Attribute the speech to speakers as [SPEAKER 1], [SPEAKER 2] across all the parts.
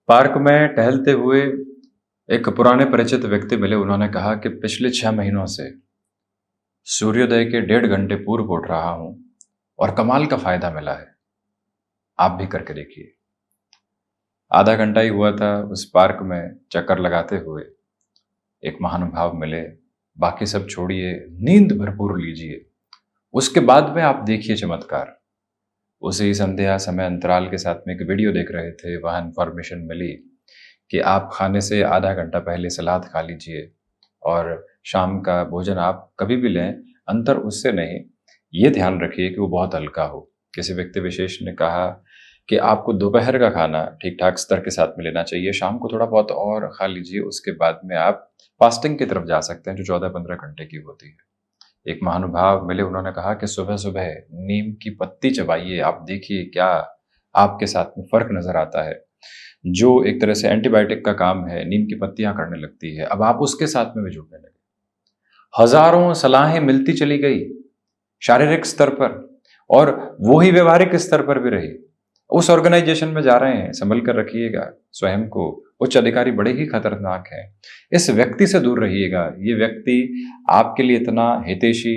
[SPEAKER 1] Park में टहलते हुए एक पुराने परिचित व्यक्ति मिले। उन्होंने कहा कि पिछले 6 महीनों से सूर्योदय के 1.5 घंटे पूर्व उठ रहा हूं और कमाल का फायदा मिला है। आप भी करके देखिए। आधा घंटा ही हुआ था उस पार्क में चक्कर लगाते हुए। एक महानुभाव मिले। बाकी सब छोड़िए, नींद भरपूर लीजिए। उसके बाद में आप देखिए चमत्कार। उसी संध्या समय अंतराल के साथ में एक वीडियो देख रहे थे। वहां इंफॉर्मेशन मिली कि आप खाने से आधा घंटा पहले सलाद खा लीजिए और शाम का भोजन आप कभी भी लें, अंतर उससे नहीं, ये ध्यान रखिए कि वो बहुत हल्का हो। किसी व्यक्ति विशेष ने कहा कि आपको दोपहर का खाना ठीक ठाक स्तर के साथ में लेना चाहिए, शाम को थोड़ा बहुत और खा लीजिए, उसके बाद में आप फास्टिंग की तरफ जा सकते हैं जो 14-15 घंटे की होती है। एक महानुभाव मिले। उन्होंने कहा कि सुबह सुबह नीम की पत्ती चबाइए, आप देखिए क्या आपके साथ में फर्क नजर आता है। जो एक तरह से एंटीबायोटिक का काम है, नीम की पत्तियां करने लगती है, अब आप उसके साथ में भी जुड़ने लगे। हजारों सलाहें मिलती चली गई शारीरिक स्तर पर, और वो ही व्यवहारिक स्तर पर भी रही। उस ऑर्गेनाइजेशन में जा रहे हैं, संभल कर रखिएगा स्वयं को। उच्च अधिकारी बड़े ही खतरनाक हैं। इस व्यक्ति से दूर रहिएगा। ये व्यक्ति आपके लिए इतना हितैषी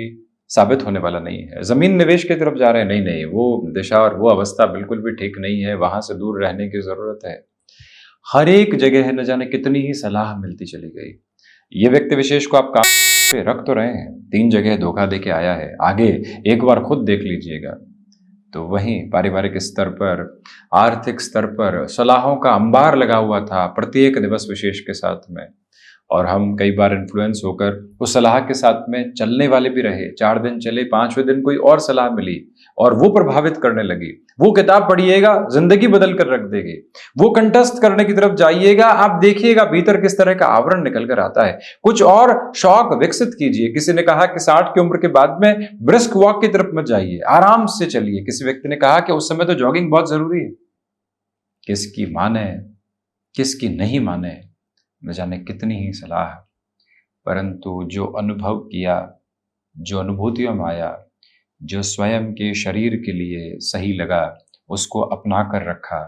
[SPEAKER 1] साबित होने वाला नहीं है। जमीन निवेश की तरफ जा रहे हैं, नहीं नहीं, वो दिशा और वो अवस्था बिल्कुल भी ठीक नहीं है। वहां से दूर रहने की जरूरत है। हर एक जगह है, न जाने कितनी ही सलाह मिलती चली गई। ये व्यक्ति विशेष को आप काम पे रख तो रहे हैं, 3 जगह धोखा देके आया है। आगे एक बार खुद देख लीजिएगा। तो वहीं पारिवारिक स्तर पर, आर्थिक स्तर पर सलाहों का अंबार लगा हुआ था प्रत्येक दिवस विशेष के साथ में। और हम कई बार इन्फ्लुएंस होकर उस सलाह के साथ में चलने वाले भी रहे। 4 दिन चले, 5वें दिन कोई और सलाह मिली और वो प्रभावित करने लगी। वो किताब पढ़िएगा, जिंदगी बदल कर रख देगी। वो कंठस्थ करने की तरफ जाइएगा, आप देखिएगा भीतर किस तरह का आवरण निकल कर आता है। कुछ और शौक विकसित कीजिए। किसी ने कहा कि 60 की उम्र के बाद में ब्रिस्क वॉक की तरफ मत जाइए, आराम से चलिए। किसी व्यक्ति ने कहा कि उस समय तो जॉगिंग बहुत जरूरी है। किसकी माने, किसकी नहीं माने, न जाने कितनी ही सलाह, परंतु जो अनुभव किया, जो अनुभूतियों में आया, जो स्वयं के शरीर के लिए सही लगा, उसको अपना कर रखा,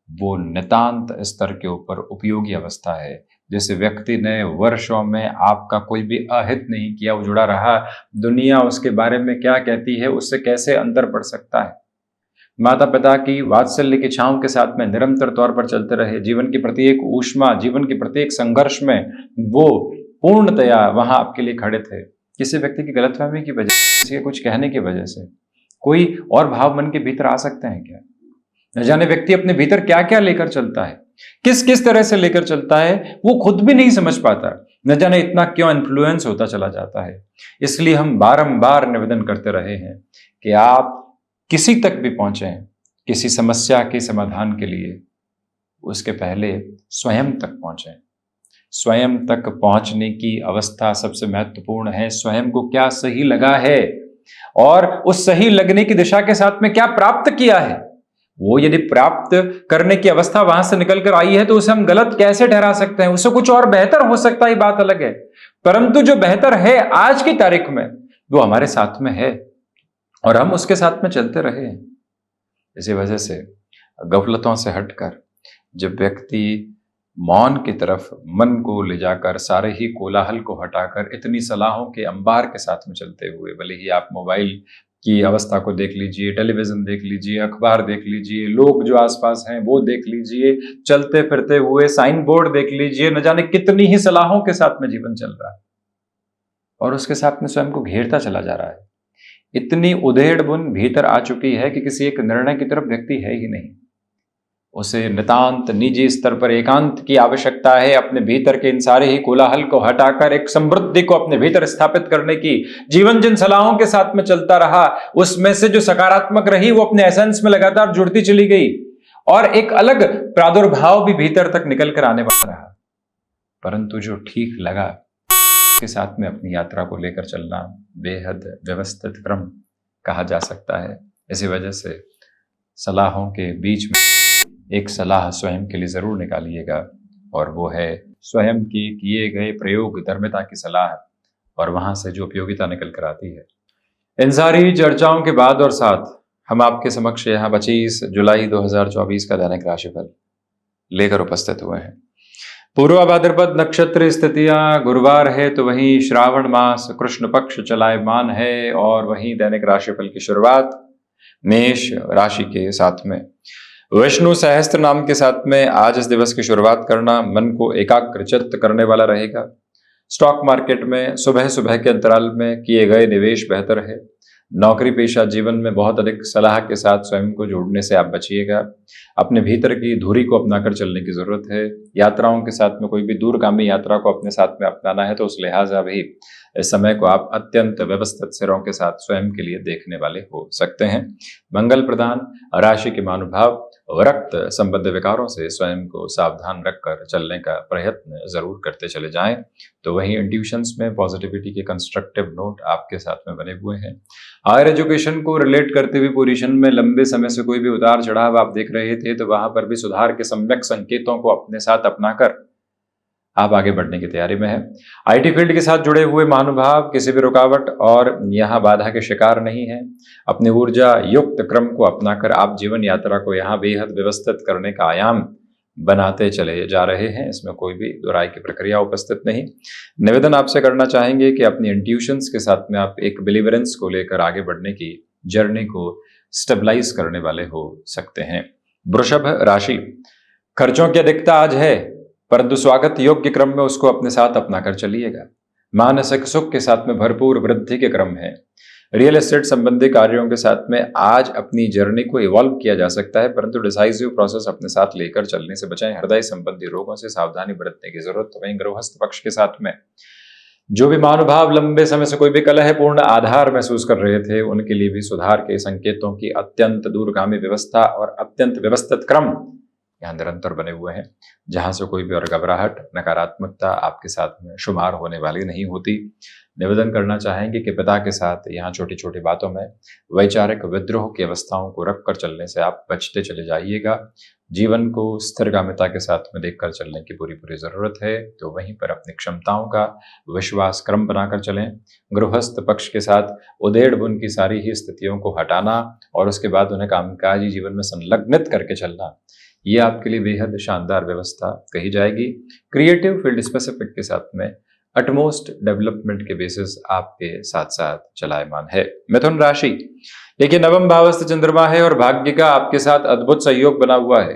[SPEAKER 1] वो नितांत स्तर के ऊपर उपयोगी अवस्था है। जिस व्यक्ति ने वर्षों में आपका कोई भी अहित नहीं किया, वो जुड़ा रहा, दुनिया उसके बारे में क्या कहती है उससे कैसे अंतर पड़ सकता है। माता पिता की वात्सल्य की छांव के साथ में निरंतर तौर पर चलते रहे। जीवन की प्रत्येक ऊष्मा, जीवन के प्रत्येक संघर्ष में वो पूर्णतया वहां आपके लिए खड़े थे। किसी व्यक्ति की गलतफहमी की वजह से, किसी के कुछ कहने की वजह से कोई और भाव मन के भीतर आ सकते हैं क्या? न जाने व्यक्ति अपने भीतर क्या क्या लेकर चलता है, किस किस तरह से लेकर चलता है, वो खुद भी नहीं समझ पाता। न जाने इतना क्यों इन्फ्लुएंस होता चला जाता है। इसलिए हम बारंबार निवेदन करते रहे हैं कि आप किसी तक भी पहुंचे, किसी समस्या के समाधान के लिए, उसके पहले स्वयं तक पहुंचे। स्वयं तक पहुंचने की अवस्था सबसे महत्वपूर्ण है। स्वयं को क्या सही लगा है और उस सही लगने की दिशा के साथ में क्या प्राप्त किया है। वो यदि प्राप्त करने की अवस्था वहां से निकल कर आई है तो उसे हम गलत कैसे ठहरा सकते हैं? उससे कुछ और बेहतर हो सकता है, बात अलग है। परंतु जो बेहतर है आज की तारीख में, वो हमारे साथ में है और हम उसके साथ में चलते रहे। इसी वजह से गफलतों से हटकर जब व्यक्ति मौन की तरफ मन को ले जाकर, सारे ही कोलाहल को हटाकर, इतनी सलाहों के अंबार के साथ में चलते हुए, भले ही आप मोबाइल की अवस्था को देख लीजिए, टेलीविजन देख लीजिए, अखबार देख लीजिए, लोग जो आसपास हैं वो देख लीजिए, चलते फिरते हुए साइन बोर्ड देख लीजिए, न जाने कितनी ही सलाहों के साथ में जीवन चल रहा है और उसके साथ में स्वयं को घेरता चला जा रहा है। इतनी उधेड़ बुन भीतर आ चुकी है कि किसी एक निर्णय की तरफ व्यक्ति है ही नहीं। उसे नितांत निजी स्तर पर एकांत की आवश्यकता है। अपने भीतर के इन सारे ही कोलाहल को हटाकर एक समृद्धि को अपने भीतर स्थापित करने की। जीवन जिन सलाहों के साथ में चलता रहा, उसमें से जो सकारात्मक रही वो अपने एसेंस में लगातार जुड़ती चली गई और एक अलग प्रादुर्भाव भी भीतर तक निकल कर आने वाला रहा। परंतु जो ठीक लगा, के साथ में अपनी यात्रा को लेकर चलना बेहद व्यवस्थित क्रम कहा जा सकता है। इसी वजह से सलाहों के बीच में एक सलाह स्वयं के लिए जरूर निकालिएगा और वो है स्वयं की किए गए प्रयोग धर्मिता की सलाह, और वहां से जो उपयोगिता निकल कर आती है। इन सारी चर्चाओं के बाद और साथ हम आपके समक्ष यहाँ 25 जुलाई 2024 का दैनिक राशिफल लेकर उपस्थित हुए हैं। पूर्वा भाद्रपद नक्षत्र स्थितियां गुरुवार है, तो वहीं श्रावण मास कृष्ण पक्ष चलायमान है और वहीं दैनिक राशिफल की शुरुआत मेष राशि के साथ में विष्णु सहस्त्र नाम के साथ में आज इस दिवस की शुरुआत करना मन को एकाग्रचित्त करने वाला रहेगा। स्टॉक मार्केट में सुबह सुबह के अंतराल में किए गए निवेश बेहतर है। नौकरी पेशा जीवन में बहुत अधिक सलाह के साथ स्वयं को जोड़ने से आप बचिएगा। अपने भीतर की धुरी को अपनाकर चलने की जरूरत है। यात्राओं के साथ में कोई भी दूरगामी यात्रा को अपने साथ में अपनाना है तो उस लिहाजा भी इस समय को आप अत्यंत व्यवस्थित सिरों के साथ स्वयं के लिए देखने वाले हो सकते हैं। मंगल प्रदान राशि के महानुभाव रक्त संबंधी विकारों से स्वयं को सावधान रखकर चलने का प्रयत्न जरूर करते चले जाएं। तो वहीं इंट्यूशंस में पॉजिटिविटी के कंस्ट्रक्टिव नोट आपके साथ में बने हुए हैं। हायर एजुकेशन को रिलेट करते हुए पोजीशन में लंबे समय से कोई भी उतार चढ़ाव आप देख रहे थे तो वहां पर भी सुधार के सम्यक संकेतों को अपने साथ अपनाकर आप आगे बढ़ने की तैयारी में है। आईटी फील्ड के साथ जुड़े हुए महानुभाव किसी भी रुकावट और यहाँ बाधा के शिकार नहीं है। अपनी ऊर्जा युक्त क्रम को अपनाकर आप जीवन यात्रा को यहाँ बेहद व्यवस्थित करने का आयाम बनाते चले जा रहे हैं। इसमें कोई भी दुराई की प्रक्रिया उपस्थित नहीं। निवेदन आपसे करना चाहेंगे कि अपनी इंट्यूशंस के साथ में आप एक बिलीवरेंस को लेकर आगे बढ़ने की जर्नी को स्टेबलाइज करने वाले हो सकते हैं। वृषभ राशि, खर्चों की अधिकता आज है परंतु स्वागत योग्य क्रम में उसको अपने साथ अपनाकर चलिएगा। मानसिक सुख के साथ में भरपूर वृद्धि के क्रम है। रियल एस्टेट संबंधी कार्यों के साथ में आज अपनी जर्नी को इवॉल्व किया जा सकता है परंतु डिसाइसिव प्रोसेस अपने साथ लेकर चलने से बचाएं। हृदय संबंधी रोगों से सावधानी बरतने की जरूरत है। वहीं गृहस्थ पक्ष के साथ में जो भी महानुभाव लंबे समय से कोई भी कलहपूर्ण आधार महसूस कर रहे थे उनके लिए भी सुधार के संकेतों की अत्यंत दूरगामी व्यवस्था और अत्यंत व्यवस्थित क्रम यहाँ निरंतर बने हुए हैं, जहां से कोई भी और घबराहट नकारात्मकता आपके साथ में शुमार होने वाली नहीं होती। निवेदन करना चाहेंगे कि पिता के साथ यहाँ छोटी छोटी बातों में वैचारिक विद्रोह की अवस्थाओं को रखकर चलने से आप बचते चले जाइएगा। जीवन को स्थिरगामिता के साथ में देखकर चलने की पूरी पूरी जरूरत है। तो वहीं पर अपनी क्षमताओं का विश्वास क्रम बनाकर चलें। गृहस्थ पक्ष के साथ उधेड़ बुन की सारी ही स्थितियों को हटाना और उसके बाद उन्हें कामकाजी जीवन में संलग्नित करके चलना, ये आपके लिए बेहद शानदार व्यवस्था कही जाएगी। क्रिएटिव फील्ड स्पेसिफिक के साथ में अटमोस्ट डेवलपमेंट के बेसिस आपके साथ साथ चलायमान है। मिथुन राशि, देखिए नवम भावस्थ चंद्रमा है और भाग्य का आपके साथ अद्भुत सहयोग बना हुआ है।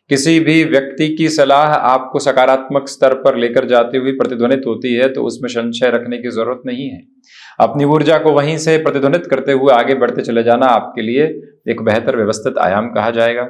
[SPEAKER 1] किसी भी व्यक्ति की सलाह आपको सकारात्मक स्तर पर लेकर जाती हुई प्रतिध्वनित होती है तो उसमें संशय रखने की जरूरत नहीं है। अपनी ऊर्जा को वहीं से प्रतिध्वनित करते हुए आगे बढ़ते चले जाना आपके लिए एक बेहतर व्यवस्थित आयाम कहा जाएगा।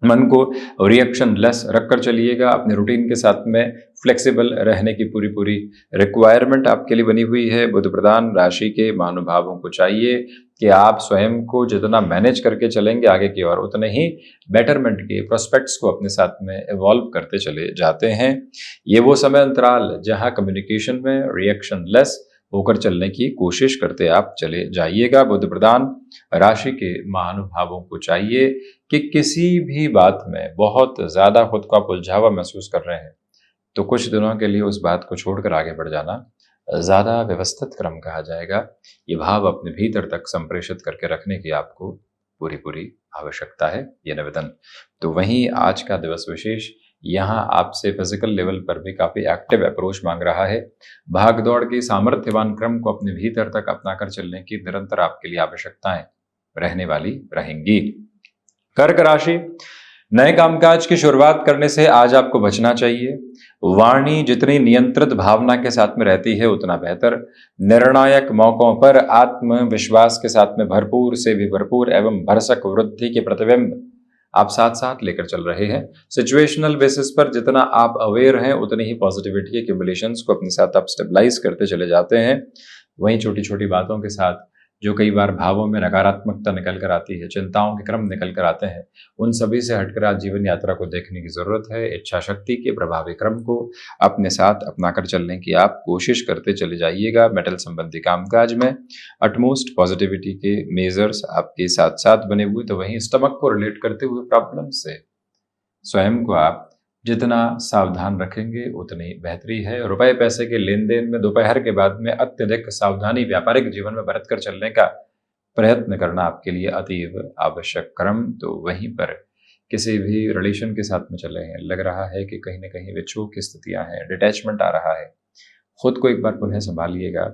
[SPEAKER 1] मन को रिएक्शन लेस रखकर चलिएगा। अपने रूटीन के साथ में फ्लेक्सिबल रहने की पूरी पूरी रिक्वायरमेंट आपके लिए बनी हुई है। बुध प्रधान राशि के महानुभावों को चाहिए कि आप स्वयं को जितना मैनेज करके चलेंगे आगे की ओर उतने ही बेटरमेंट के प्रोस्पेक्ट्स को अपने साथ में इवॉल्व करते चले जाते हैं। ये वो समय अंतराल जहां कम्युनिकेशन में रिएक्शन लेस होकर चलने की कोशिश करते आप चले जाइएगा। बुध प्रधान राशि के महानुभावों को चाहिए कि किसी भी बात में बहुत ज्यादा खुद को आप उलझावा महसूस कर रहे हैं तो कुछ दिनों के लिए उस बात को छोड़कर आगे बढ़ जाना ज्यादा व्यवस्थित क्रम कहा जाएगा। ये भाव अपने भीतर तक संप्रेषित करके रखने की आपको पूरी पूरी आवश्यकता है, ये निवेदन। तो वहीं आज का दिवस विशेष यहाँ आपसे फिजिकल लेवल पर भी काफी एक्टिव अप्रोच मांग रहा है। भाग दौड़ की सामर्थ्यवान क्रम को अपने भीतर तक अपनाकर चलने की निरंतर आपके लिए आवश्यकताएं रहने वाली रहेंगी। कर्क राशि, नए कामकाज की शुरुआत करने से आज आपको बचना चाहिए। वाणी जितनी नियंत्रित भावना के साथ में रहती है उतना बेहतर। निर्णायक मौकों पर आत्मविश्वास के साथ में भरपूर से भी भरपूर एवं भरसक वृद्धि के प्रतिबिंब आप साथ साथ लेकर चल रहे हैं। सिचुएशनल बेसिस पर जितना आप अवेयर हैं उतनी ही पॉजिटिविटी के एक्यूमुलेशंस को अपने साथ आप स्टेबलाइज करते चले जाते हैं। वहीं छोटी छोटी बातों के साथ जो कई बार भावों में नकारात्मकता निकल कर आती है, चिंताओं के क्रम निकल कर आते हैं, उन सभी से हटकर आज जीवन यात्रा को देखने की जरूरत है। इच्छा शक्ति के प्रभावी क्रम को अपने साथ अपनाकर चलने की आप कोशिश करते चले जाइएगा। मेटल संबंधी कामकाज में अटमोस्ट पॉजिटिविटी के मेजर्स आपके साथ साथ बने हुए। तो वहीं स्टमक को रिलेट करते हुए प्रॉब्लम से स्वयं को आप जितना सावधान रखेंगे उतनी बेहतरी है। रुपए पैसे के लेन देन में दोपहर के बाद में अत्यधिक सावधानी व्यापारिक जीवन में बरत कर चलने का प्रयत्न करना आपके लिए अतीव आवश्यक क्रम। तो वहीं पर किसी भी रिलेशन के साथ में चले हैं, लग रहा है कि कहीं ना कहीं विक्षोभ की स्थितियां हैं, डिटैचमेंट आ रहा है, खुद को एक बार पुनः संभालिएगा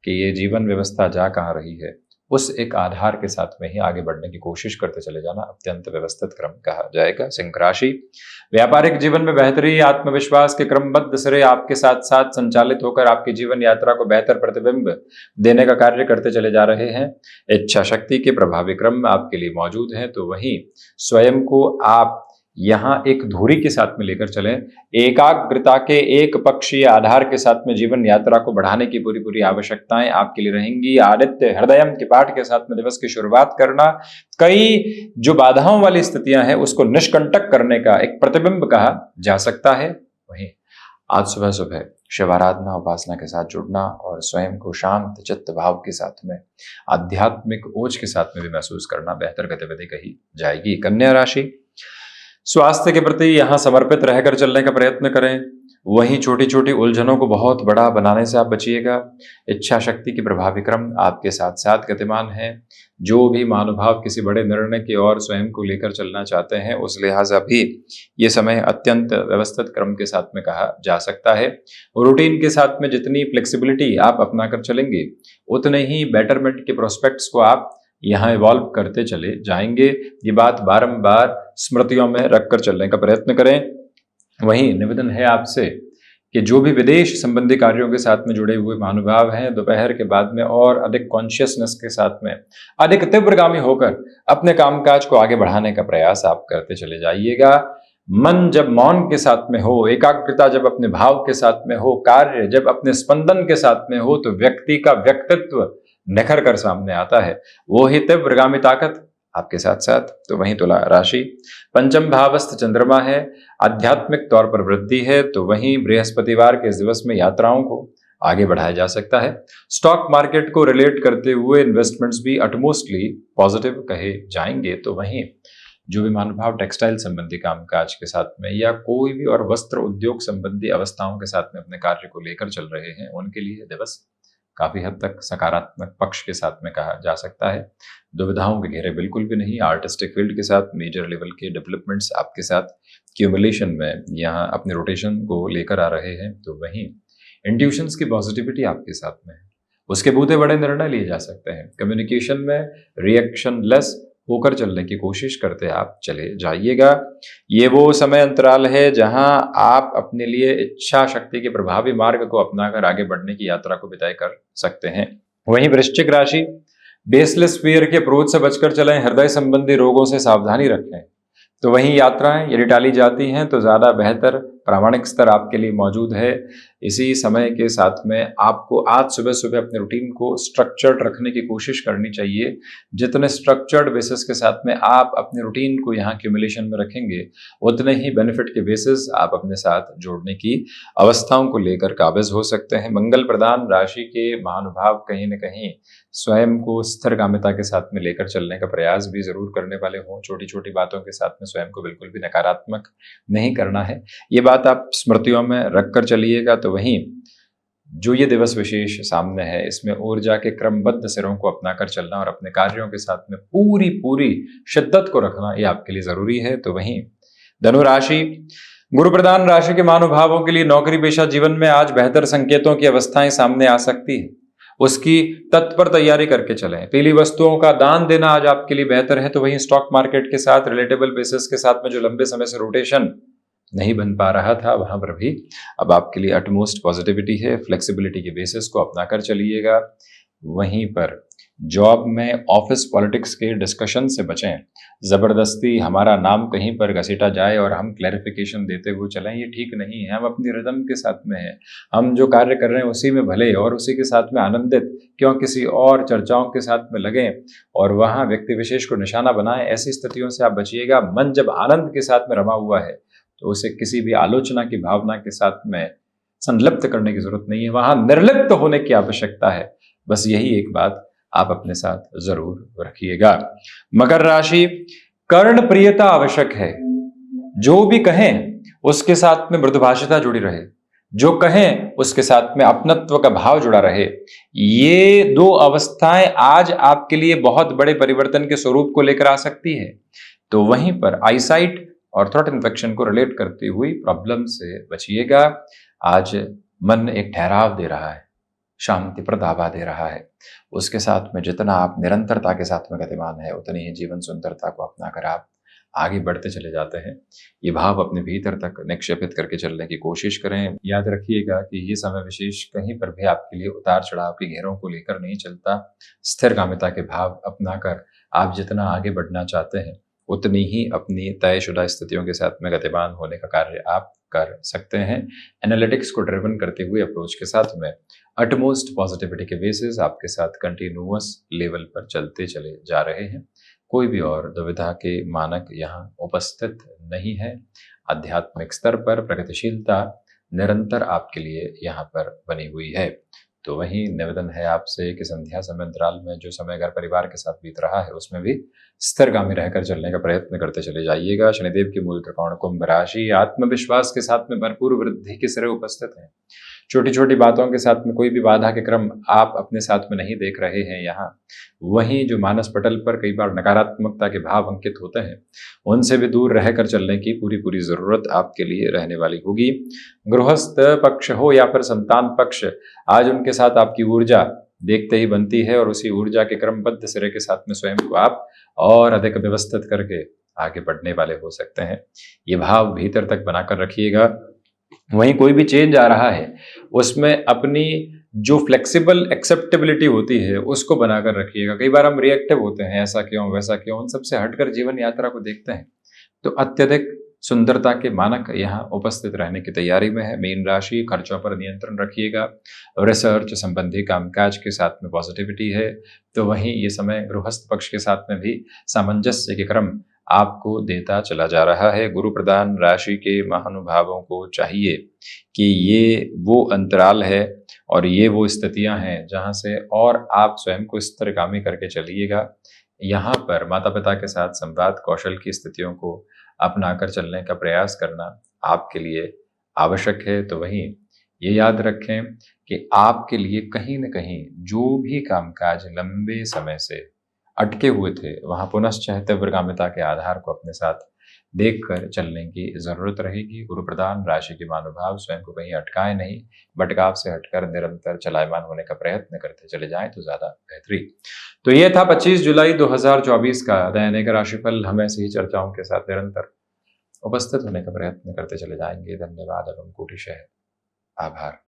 [SPEAKER 1] कि ये जीवन व्यवस्था जा कहाँ रही है। उस एक आधार के साथ में ही आगे बढ़ने की कोशिश करते चले जाना अत्यंत व्यवस्थित क्रम कहा जाएगा। सिंह राशि, व्यापारिक जीवन में बेहतरी, आत्मविश्वास के क्रमबद्ध सिरे आपके साथ साथ संचालित होकर आपकी जीवन यात्रा को बेहतर प्रतिबिंब देने का कार्य करते चले जा रहे हैं। इच्छा शक्ति के प्रभावी क्रम आपके लिए मौजूद हैं, तो वहीं स्वयं को आप यहाँ एक धुरी के साथ में लेकर चलें। एकाग्रता के एक पक्षीय आधार के साथ में जीवन यात्रा को बढ़ाने की पूरी पूरी आवश्यकताएं आपके लिए रहेंगी। आदित्य हृदयम के पाठ के साथ में दिवस की शुरुआत करना कई जो बाधाओं वाली स्थितियां हैं उसको निष्कंटक करने का एक प्रतिबिंब कहा जा सकता है। वहीं आज सुबह सुबह शिवाराधना उपासना के साथ जुड़ना और स्वयं को शांत चित्त भाव के साथ में आध्यात्मिक ओज के साथ में भी महसूस करना बेहतर गतिविधि कही जाएगी। कन्या राशि, स्वास्थ्य के प्रति यहां समर्पित रहकर चलने का प्रयत्न करें। वहीं छोटी छोटी उलझनों को बहुत बड़ा बनाने से आप बचिएगा। इच्छा शक्ति की प्रभावी क्रम आपके साथ साथ गतिमान है। जो भी महानुभाव किसी बड़े निर्णय की ओर स्वयं को लेकर चलना चाहते हैं उस लिहाजा भी ये समय अत्यंत व्यवस्थित क्रम के साथ में कहा जा सकता है। रूटीन के साथ में जितनी फ्लेक्सिबिलिटी आप अपना कर चलेंगे उतने ही बेटरमेंट के प्रोस्पेक्ट्स को आप यहाँ इवॉल्व करते चले जाएंगे। ये बात बारंबार स्मृतियों में रखकर चलने का प्रयत्न करें। वहीं निवेदन है आपसे कि जो भी विदेश संबंधी कार्यों के साथ में जुड़े हुए महानुभाव हैं दोपहर के बाद में और अधिक कॉन्शियसनेस के साथ में अधिक तीव्रगामी होकर अपने कामकाज को आगे बढ़ाने का प्रयास आप करते चले जाइएगा। मन जब मौन के साथ में हो, एकाग्रता जब अपने भाव के साथ में हो, कार्य जब अपने स्पंदन के साथ में हो, तो व्यक्ति का व्यक्तित्व निखर कर सामने आता है। वो ही तीव्रगामी ताकत आपके साथ साथ। तो वहीं तुला राशि, पंचम भावस्थ चंद्रमा है, आध्यात्मिक तौर पर वृद्धि है, तो वहीं बृहस्पतिवार के इस दिवस में यात्राओं को आगे बढ़ाया जा सकता है। स्टॉक मार्केट को रिलेट करते हुए इन्वेस्टमेंट्स भी अटमोस्टली पॉजिटिव कहे जाएंगे। तो वहीं जो भी महानुभाव टेक्सटाइल संबंधी कामकाज के साथ में या कोई भी और वस्त्र उद्योग संबंधी अवस्थाओं के साथ में अपने कार्य को लेकर चल रहे हैं उनके लिए दिवस काफी हद तक सकारात्मक पक्ष के साथ में कहा जा सकता है। दुविधाओं के घेरे बिल्कुल भी नहीं। आर्टिस्टिक फील्ड के साथ मेजर लेवल के डेवलपमेंट्स आपके साथ क्यूमुलेशन में यहाँ अपने रोटेशन को लेकर आ रहे हैं। तो वहीं इंट्यूशंस की पॉजिटिविटी आपके साथ में है, उसके बूते बड़े निर्णय लिए जा सकते हैं। कम्युनिकेशन में रिएक्शन लेस होकर चलने की कोशिश करते आप चले जाइएगा। ये वो समय अंतराल है जहां आप अपने लिए इच्छा शक्ति के प्रभावी मार्ग को अपनाकर आगे बढ़ने की यात्रा को बिताए कर सकते हैं। वहीं वृश्चिक राशि, बेसलेस फियर के अप्रोच से बचकर चलें, हृदय संबंधी रोगों से सावधानी रखें। तो वहीं यात्राएं यदि टाली जाती हैं तो ज्यादा बेहतर प्रामाणिक स्तर आपके लिए मौजूद है। इसी समय के साथ में आपको आज सुबह सुबह अपने रूटीन को स्ट्रक्चर्ड रखने की कोशिश करनी चाहिए। जितने स्ट्रक्चर्ड बेसिस के साथ में आप अपने रूटीन को यहाँ क्यूमुलेशन में रखेंगे उतने ही बेनिफिट के बेसिस आप अपने साथ जोड़ने की अवस्थाओं को लेकर काबिज हो सकते हैं। मंगल प्रदान राशि के महानुभाव कहीं न कहीं स्वयं को स्थिरगामिता के साथ में लेकर चलने का प्रयास भी जरूर करने वाले हों। छोटी छोटी बातों के साथ में स्वयं को बिल्कुल भी नकारात्मक नहीं करना है, ये बात आप स्मृतियों में रखकर चलिएगा। तो वहीं जो ये दिवस विशेष सामने है इसमें ऊर्जा के क्रमबद्ध सिरों को अपनाकर चलना और अपने कार्यों के साथ में पूरी पूरी शिद्दत को रखना ये आपके लिए जरूरी है। तो वहीं धनु राशि, गुरु प्रधान राशि के महानुभावों के लिए नौकरी पेशा जीवन में आज बेहतर संकेतों की अवस्थाएं सामने आ सकती है, उसकी तत्पर तैयारी करके चलें। पीली वस्तुओं का दान देना आज आपके लिए बेहतर है। तो वहीं स्टॉक मार्केट के साथ रिलेटेबल बेसिस के साथ में जो लंबे समय से रोटेशन नहीं बन पा रहा था वहां पर भी अब आपके लिए अटमोस्ट पॉजिटिविटी है। फ्लेक्सिबिलिटी के बेसिस को अपनाकर चलिएगा। वहीं पर जॉब में ऑफिस पॉलिटिक्स के डिस्कशन से बचें। जबरदस्ती हमारा नाम कहीं पर घसीटा जाए और हम क्लैरिफिकेशन देते हुए चलें, ये ठीक नहीं है। हम अपनी रिदम के साथ में हैं, हम जो कार्य कर रहे हैं उसी में भले और उसी के साथ में आनंदित क्यों किसी और चर्चाओं के साथ में लगें और वहां व्यक्ति विशेष को निशाना बनाएं। ऐसी स्थितियों से आप बचिएगा। मन जब आनंद के साथ में रमा हुआ है तो उसे किसी भी आलोचना की भावना के साथ में संलिप्त करने की जरूरत नहीं है, वहां निर्लिप्त होने की आवश्यकता है। बस यही एक बात आप अपने साथ जरूर रखिएगा। मकर राशि, कर्ण प्रियता आवश्यक है। जो भी कहें उसके साथ में मृदुभाषिता जुड़ी रहे, जो कहें उसके साथ में अपनत्व का भाव जुड़ा रहे। ये दो अवस्थाएं आज आपके लिए बहुत बड़े परिवर्तन के स्वरूप को लेकर आ सकती है। तो वहीं पर आईसाइट और थ्रोट इन्फेक्शन को रिलेट करती हुई प्रॉब्लम से बचिएगा। आज मन एक ठहराव दे रहा है, शांतिप्रद आभा दे रहा है। उसके साथ में जितना आप निरंतरता के साथ में गतिमान है, उतनी ही जीवन सुंदरता को अपनाकर आप आगे बढ़ते चले जाते हैं। ये भाव अपने भीतर तक निक्षेपित करके चलने की कोशिश करें। याद रखिएगा कि ये समय विशेष कहीं पर भी आपके लिए उतार चढ़ाव के घेरों को लेकर नहीं चलता। स्थिरगामिता के भाव अपनाकर आप जितना आगे बढ़ना चाहते हैं, उतनी ही अपनी तयशुदा स्थितियों के साथ में गतिमान होने का कार्य आप कर सकते हैं। एनालिटिक्स को ड्रिवन करते हुए अप्रोच के साथ में अटमोस्ट पॉजिटिविटी के बेसिस आपके साथ कंटिन्यूअस लेवल पर चलते चले जा रहे हैं। कोई भी और दुविधा के मानक यहाँ उपस्थित नहीं है। आध्यात्मिक स्तर पर प्रगतिशीलता निरंतर आपके लिए यहाँ पर बनी हुई है। तो वही निवेदन है आपसे कि संध्या समय अंतराल में जो समय घर परिवार के साथ बीत रहा है, उसमें भी स्थिरगामी रहकर चलने का प्रयत्न करते चले जाइएगा। शनिदेव की मूल त्रिकोण कुंभ राशि आत्मविश्वास के साथ में भरपूर वृद्धि के सिरे उपस्थित है। छोटी छोटी बातों के साथ में कोई भी बाधा के क्रम आप अपने साथ में नहीं देख रहे हैं यहाँ। वहीं जो मानस पटल पर कई बार नकारात्मकता के भाव अंकित होते हैं, उनसे भी दूर रहकर चलने की पूरी पूरी जरूरत आपके लिए रहने वाली होगी। गृहस्थ पक्ष हो या फिर संतान पक्ष, आज उनके साथ आपकी ऊर्जा देखते ही बनती है और उसी ऊर्जा के क्रमबद्ध सिरे के साथ में स्वयं को आप और अधिक व्यवस्थित करके आगे बढ़ने वाले हो सकते हैं। ये भाव भीतर तक बनाकर रखिएगा। वहीं कोई भी चेंज आ रहा है, उसमें अपनी जो फ्लेक्सिबल एक्सेप्टेबिलिटी होती है उसको बनाकर रखिएगा। कई बार हम रिएक्टिव होते हैं, ऐसा क्यों वैसा क्यों, उन सबसे हटकर जीवन यात्रा को देखते हैं तो अत्यधिक सुंदरता के मानक यहाँ उपस्थित रहने की तैयारी में है। मीन राशि, खर्चों पर नियंत्रण रखिएगा। रिसर्च संबंधी कामकाज के साथ में पॉजिटिविटी है। तो वहीं ये समय गृहस्थ पक्ष के साथ में भी सामंजस्य के क्रम आपको देता चला जा रहा है। गुरु प्रधान राशि के महानुभावों को चाहिए कि ये वो अंतराल है और ये वो स्थितियां हैं जहां से और आप स्वयं को स्थिरगामी करके चलिएगा। यहाँ पर माता पिता के साथ संवाद कौशल की स्थितियों को अपनाकर चलने का प्रयास करना आपके लिए आवश्यक है। तो वहीं ये याद रखें कि आपके लिए कहीं न कहीं जो भी कामकाज लंबे समय से अटके हुए थे, वहां पुनश्च तीव्रगामिता के आधार को अपने साथ देखकर चलने की जरूरत रहेगी। गुरु प्रधान राशि के महानुभाव स्वयं को कहीं अटकाए नहीं, भटकाव से हटकर निरंतर चलायमान होने का प्रयत्न करते चले जाएं तो ज्यादा बेहतरीन। तो ये था 25 जुलाई 2024 का दैनिक राशिफल। हम ऐसी ही चर्चाओं के साथ निरंतर उपस्थित होने का प्रयत्न करते चले जाएंगे। धन्यवाद एवं कोटिशः आभार।